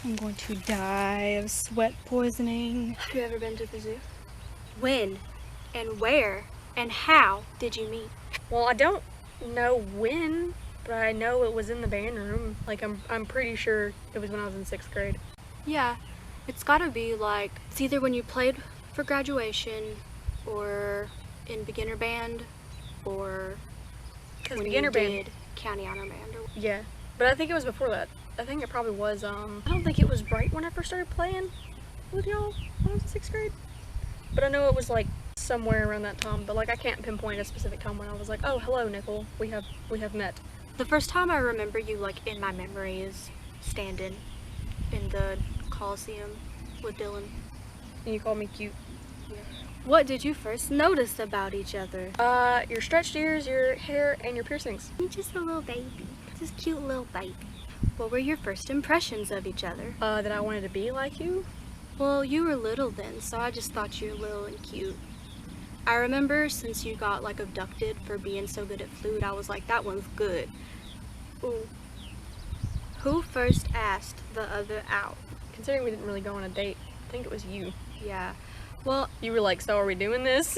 I'm going to die of sweat poisoning. Have you ever been to the zoo? When and where and how did you meet? Well, I don't know when, but I know it was in the band room. Like, I'm pretty sure it was when I was in 6th grade. Yeah, it's gotta be like, it's either when you played for graduation or in beginner band or Because when beginner you band, did county honor band. Or yeah. But I think it was before that. I think it probably was, I don't think it was right when I first started playing with y'all when I was in 6th grade. But I know it was like somewhere around that time. But like I can't pinpoint a specific time when I was like, oh, hello, Nicole. We have met. the first time I remember you, like, in my memory is standing in the Coliseum with Dylan. And you called me cute. What did you first notice about each other? Your stretched ears, your hair, and your piercings. You're just a little baby. Just cute little baby. What were your first impressions of each other? That I wanted to be like you. Well, you were little then, so I just thought you were little and cute. I remember since you got, like, abducted for being so good at flute, I was like, that one's good. Ooh. Who first asked the other out? Considering we didn't really go on a date, I think it was you. Yeah. Well, You were like, so are we doing this?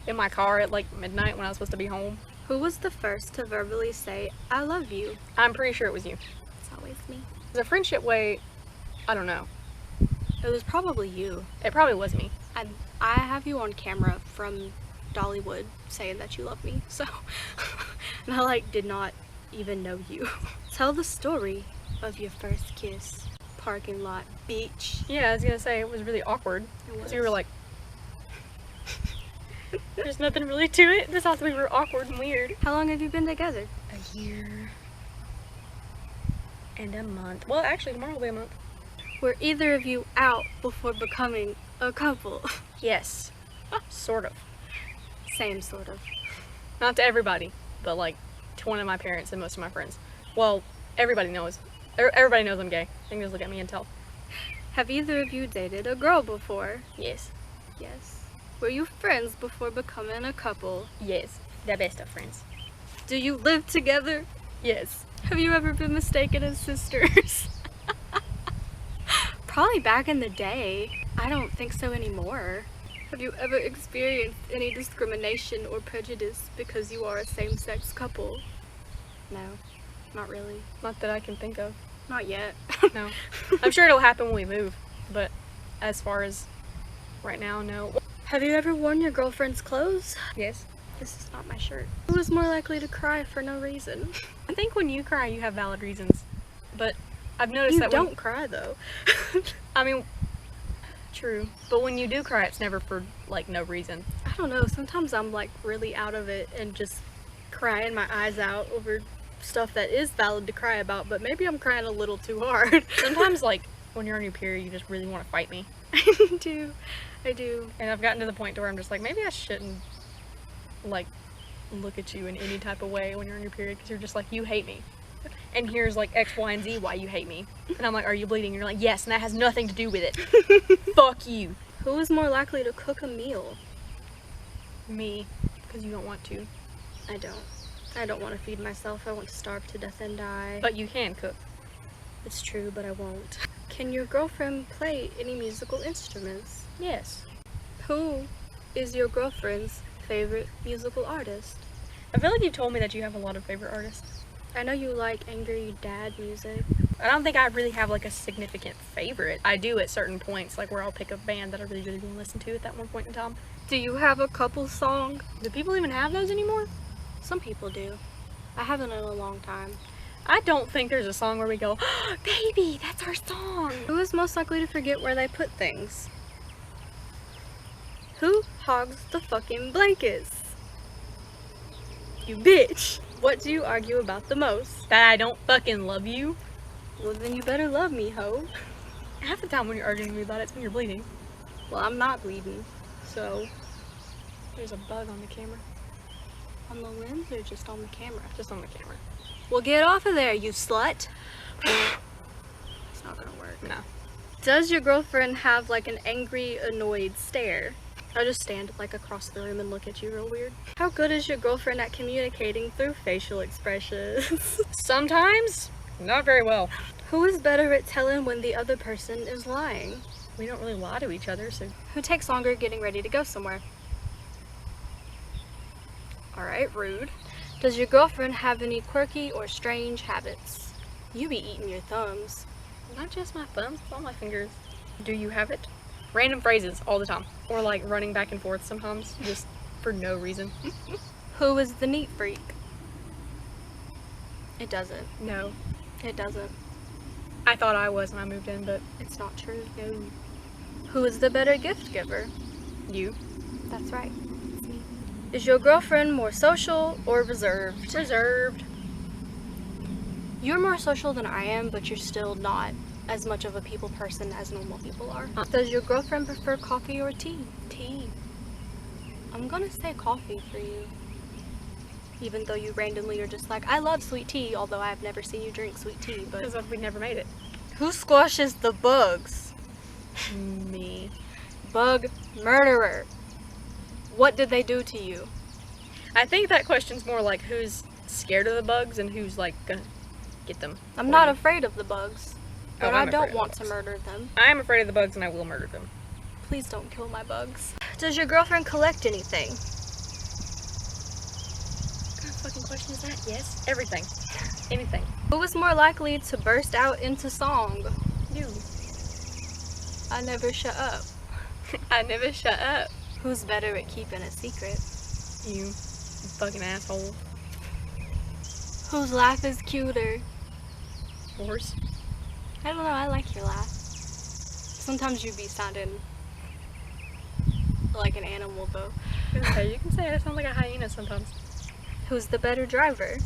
In my car at like midnight when I was supposed to be home. who was the first to verbally say, I love you? I'm pretty sure it was you. It's always me. The friendship way, I don't know. It was probably you. It probably was me. I have you on camera from Dollywood saying that you love me, so and I, like, did not even know you. Tell the story of your first kiss. Parking lot, beach. Yeah, I was gonna say it was really awkward. It Because was. you were like, there's nothing really to it. Just thought we were awkward and weird. How long have you been together? A year and a month. Well, actually, tomorrow will be a month. Were either of you out before becoming a couple? Yes, sort of. Same sort of. Not to everybody, but like to one of my parents and most of my friends. Well, everybody knows. Everybody knows I'm gay. They can just look at me and tell. Have either of you dated a girl before? Yes. Yes. Were you friends before becoming a couple? Yes. The best of friends. Do you live together? Yes. Have you ever been mistaken as sisters? Probably back in the day. I don't think so anymore. Have you ever experienced any discrimination or prejudice because you are a same-sex couple? No, not really. Not that I can think of. Not yet. No. I'm sure it'll happen when we move, but as far as right now, no. Have you ever worn your girlfriend's clothes? Yes. This is not my shirt. Who is more likely to cry for no reason? I think when you cry, you have valid reasons. But I've noticed You that don't cry though. I mean, true. But when you do cry, it's never for like no reason. I don't know, sometimes I'm like really out of it and just crying my eyes out over stuff that is valid to cry about, but maybe I'm crying a little too hard. Sometimes, like when you're on your period, you just really want to fight me. I do. And I've gotten to the point to where I'm just like, maybe I shouldn't like look at you in any type of way when you're on your period because you're just like, you hate me. And here's like X, Y, and Z why you hate me. And I'm like, are you bleeding? And you're like, yes, and that has nothing to do with it. Fuck you. Who is more likely to cook a meal? Me, because you don't want to. I don't. I don't want to feed myself. I want to starve to death and die. But you can cook. It's true, but I won't. Can your girlfriend play any musical instruments? Yes. Who is your girlfriend's favorite musical artist? I feel like you told me that you have a lot of favorite artists. I know you like Angry Dad music. I don't think I really have like a significant favorite. I do at certain points, like where I'll pick a band that I really want to listen to at that one point in time. Do you have a couple song? Do people even have those anymore? Some people do. I haven't in a long time. I don't think there's a song where we go, oh, baby, that's our song. Who is most likely to forget where they put things? Who hogs the fucking blankets? You bitch. What do you argue about the most? That I don't fucking love you. Well, then you better love me, ho. Half the time when you're arguing with me about it, it's when you're bleeding. Well, I'm not bleeding, so. There's a bug on the camera. On the lens or just on the camera? Just on the camera. Well, get off of there, you slut. It's not gonna work. No. Does your girlfriend have like an angry, annoyed stare? I just stand like across the room and look at you real weird. How good is your girlfriend at communicating through facial expressions? Sometimes, not very well. Who is better at telling when the other person is lying? We don't really lie to each other, so Who takes longer getting ready to go somewhere? Alright, rude. Does your girlfriend have any quirky or strange habits? You be eating your thumbs. not just my thumbs, it's all my fingers. Do you have it? Random phrases all the time. Or like running back and forth sometimes, just for no reason. Who is the neat freak? It doesn't. No. It doesn't. I thought I was when I moved in, but It's not true. no. Who is the better gift giver? You. That's right. It's me. Is your girlfriend more social or reserved? Reserved. You're more social than I am, but you're still not as much of a people person as normal people are. Does your girlfriend prefer coffee or tea? Tea. I'm gonna say coffee for you. Even though you randomly are just like, I love sweet tea, although I've never seen you drink sweet tea, but... Because we never made it. Who squashes the bugs? Me. Bug murderer. What did they do to you? I think that question's more like who's scared of the bugs and who's like gonna get them. I'm not afraid of the bugs, but I I'm don't afraid of want the to bugs. murder them. I am afraid of the bugs and I will murder them. Please don't kill my bugs. Does your girlfriend collect anything? What kind of fucking question is that? Yes. Everything. Anything. Who is more likely to burst out into song? You. I never shut up. I never shut up. Who's better at keeping a secret? You fucking asshole. Whose laugh is cuter? Horse. I don't know, I like your laugh. Sometimes you be sounding like an animal though. Okay, you can say I sound like a hyena sometimes. Who's the better driver?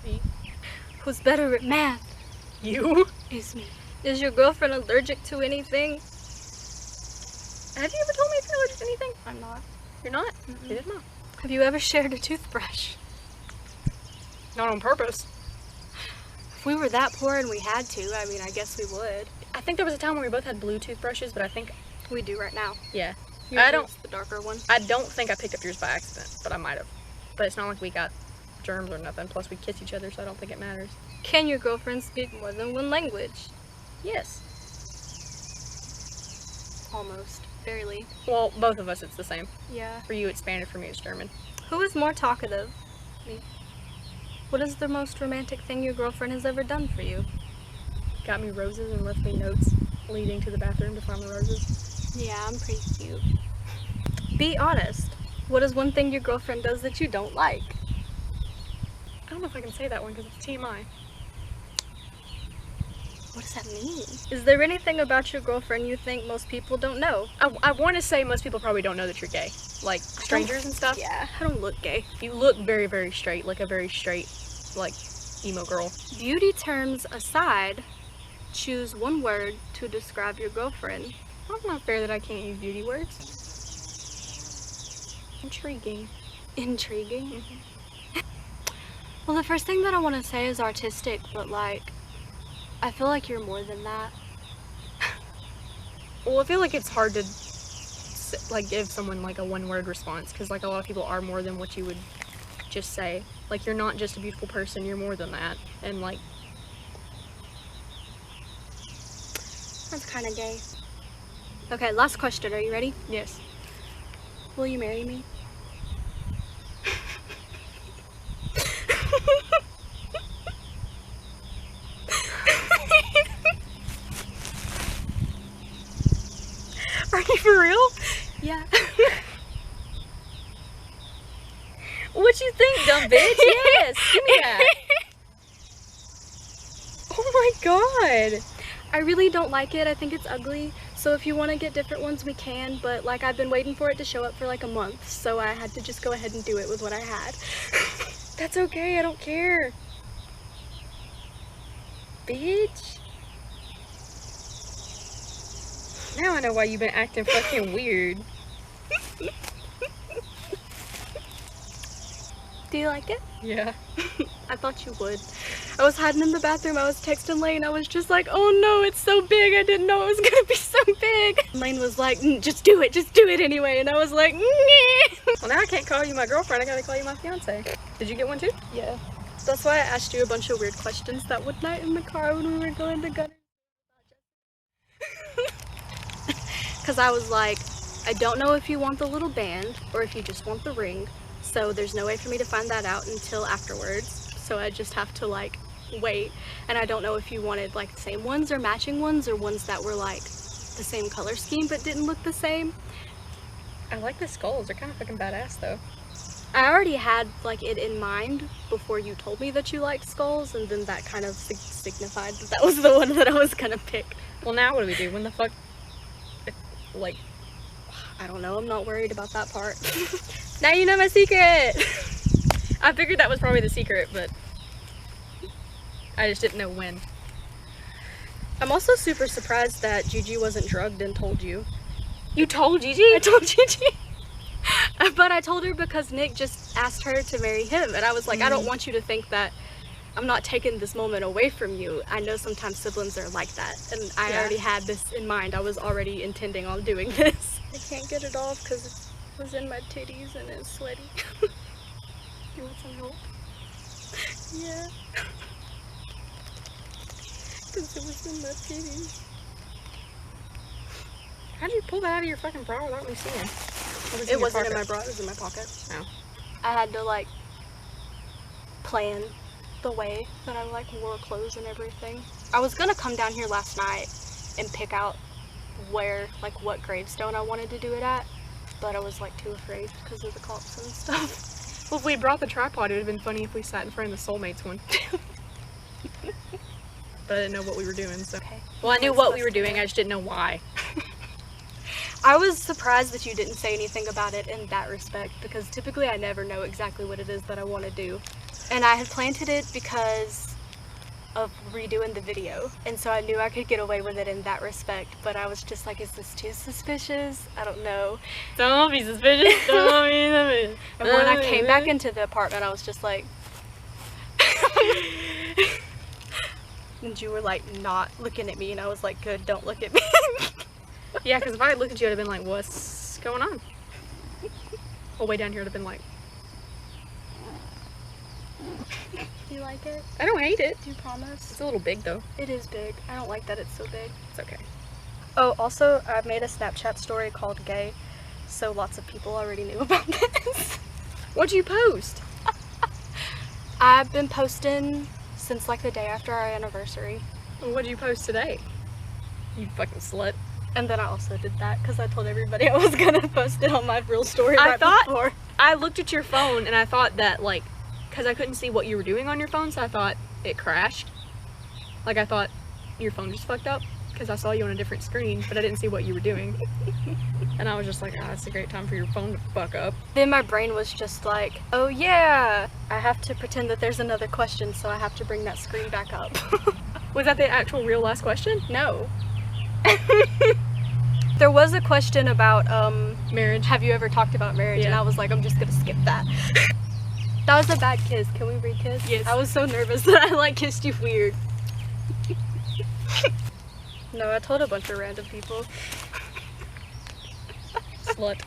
Me. Who's better at math? You? Is me. Is your girlfriend allergic to anything? Have you ever told me if you're allergic to anything? I'm not. You're not? Mm-mm. You did not. Have you ever shared a toothbrush? Not on purpose. If we were that poor and we had to, I mean, I guess we would. I think there was a time when we both had blue toothbrushes, but I think, We do right now. yeah. Yours I don't- is the darker one. I don't think I picked up yours by accident, but I might have. But it's not like we got germs or nothing. Plus, we kiss each other, so I don't think it matters. Can your girlfriend speak more than one language? Yes. Almost. Barely. Well, both of us, it's the same. Yeah. For you, it's Spanish. For me, it's German. Who is more talkative? Me. What is the most romantic thing your girlfriend has ever done for you? Got me roses and left me notes leading to the bathroom to find the roses. Yeah, I'm pretty cute. Be honest. What is one thing your girlfriend does that you don't like? I don't know if I can say that one because it's TMI. What does that mean? Is there anything about your girlfriend you think most people don't know? I want to say most people probably don't know that you're gay. Like, strangers and stuff. Yeah, I don't look gay. You look very, very straight. Like a very straight, like, emo girl. Beauty terms aside, choose one word to describe your girlfriend. It's not fair that I can't use beauty words. Intriguing. Intriguing. Well, the first thing that I want to say is artistic, but like, I feel like you're more than that. Well, I feel like it's hard to like give someone like a one-word response because like a lot of people are more than what you would just say. Like, you're not just a beautiful person, you're more than that. And like, That's kind of gay. Okay, last question. Are you ready? yes. Will you marry me? Are you for real? Yeah. What you think, dumb bitch? Yes, give me that. Oh my god. I really don't like it. I think it's ugly. So if you want to get different ones, we can. But like, I've been waiting for it to show up for like a month. So I had to just go ahead and do it with what I had. That's okay, I don't care. Bitch. Now I know why you've been acting fucking weird. Do you like it? Yeah. I thought you would. I was hiding in the bathroom. I was texting Lane. I was just like, oh no, it's so big. I didn't know it was gonna be so big. Lane was like, just do it anyway. And I was like, Well, now I can't call you my girlfriend. I gotta call you my fiance. Did you get one too? yeah. That's why I asked you a bunch of weird questions that one night in the car when we were going to Gunners. Because I was like, I don't know if you want the little band or if you just want the ring. So there's no way for me to find that out until afterwards. So I just have to like wait. And I don't know if you wanted like the same ones or matching ones or ones that were like the same color scheme but didn't look the same. I like the skulls. They're kind of fucking badass though. I already had like it in mind before you told me that you liked skulls, and then that kind of signified that that was the one that I was gonna pick. Well, now what do we do? When the fuck, like, I don't know, I'm not worried about that part. Now you know my secret! I figured that was probably the secret, but I just didn't know when. I'm also super surprised that Gigi wasn't drugged and told you. You told Gigi? I told Gigi. But I told her because Nick just asked her to marry him, and I was like, I don't want you to think that I'm not taking this moment away from you. I know sometimes siblings are like that, and I already had this in mind. I was already intending on doing this. I can't get it off because it was in my titties and it's sweaty. You want some help? Yeah. Because it was in my titties. How'd you pull that out of your fucking bra without me seeing? It wasn't in my bra, it was in my pocket. Oh. I had to like plan the way that I like wore clothes and everything. I was gonna come down here last night and pick out where, like what gravestone I wanted to do it at, but I was like too afraid because of the cops and stuff. Well, if we brought the tripod, it would have been funny if we sat in front of the Soulmates one. But I didn't know what we were doing, so. Okay. Well, I knew what we were doing, I just didn't know why. I was surprised that you didn't say anything about it in that respect, because typically I never know exactly what it is that I want to do. And I had planted it because of redoing the video, and so I knew I could get away with it in that respect, but I was just like, is this too suspicious? I don't know. Don't be suspicious, don't be suspicious. And when I came back into the apartment, I was just like... And you were like not looking at me, and I was like, good, don't look at me. Yeah, because if I had looked at you, I'd have been like, what's going on? Well, way down here, I'd have been like... Do you like it? I don't hate it. Do you promise? It's a little big, though. It is big. I don't like that it's so big. It's okay. Oh, also, I made a Snapchat story called Gay, so lots of people already knew about this. What'd you post? I've been posting since like the day after our anniversary. What'd you post today? You fucking slut. And then I also did that because I told everybody I was gonna post it on my real story I right thought- before. I looked at your phone and I thought that, like, because I couldn't see what you were doing on your phone, so I thought it crashed. Like, I thought your phone just fucked up because I saw you on a different screen, but I didn't see what you were doing. And I was just like, ah, it's a great time for your phone to fuck up. Then my brain was just like, oh yeah, I have to pretend that there's another question, so I have to bring that screen back up. Was that the actual real last question? No. There was a question about Marriage. have you ever talked about marriage? Yeah. And I was like, I'm just gonna skip that. That was a bad kiss. Can we re-kiss? Yes. I was so nervous that I like kissed you weird. No, I told a bunch of random people. Slut.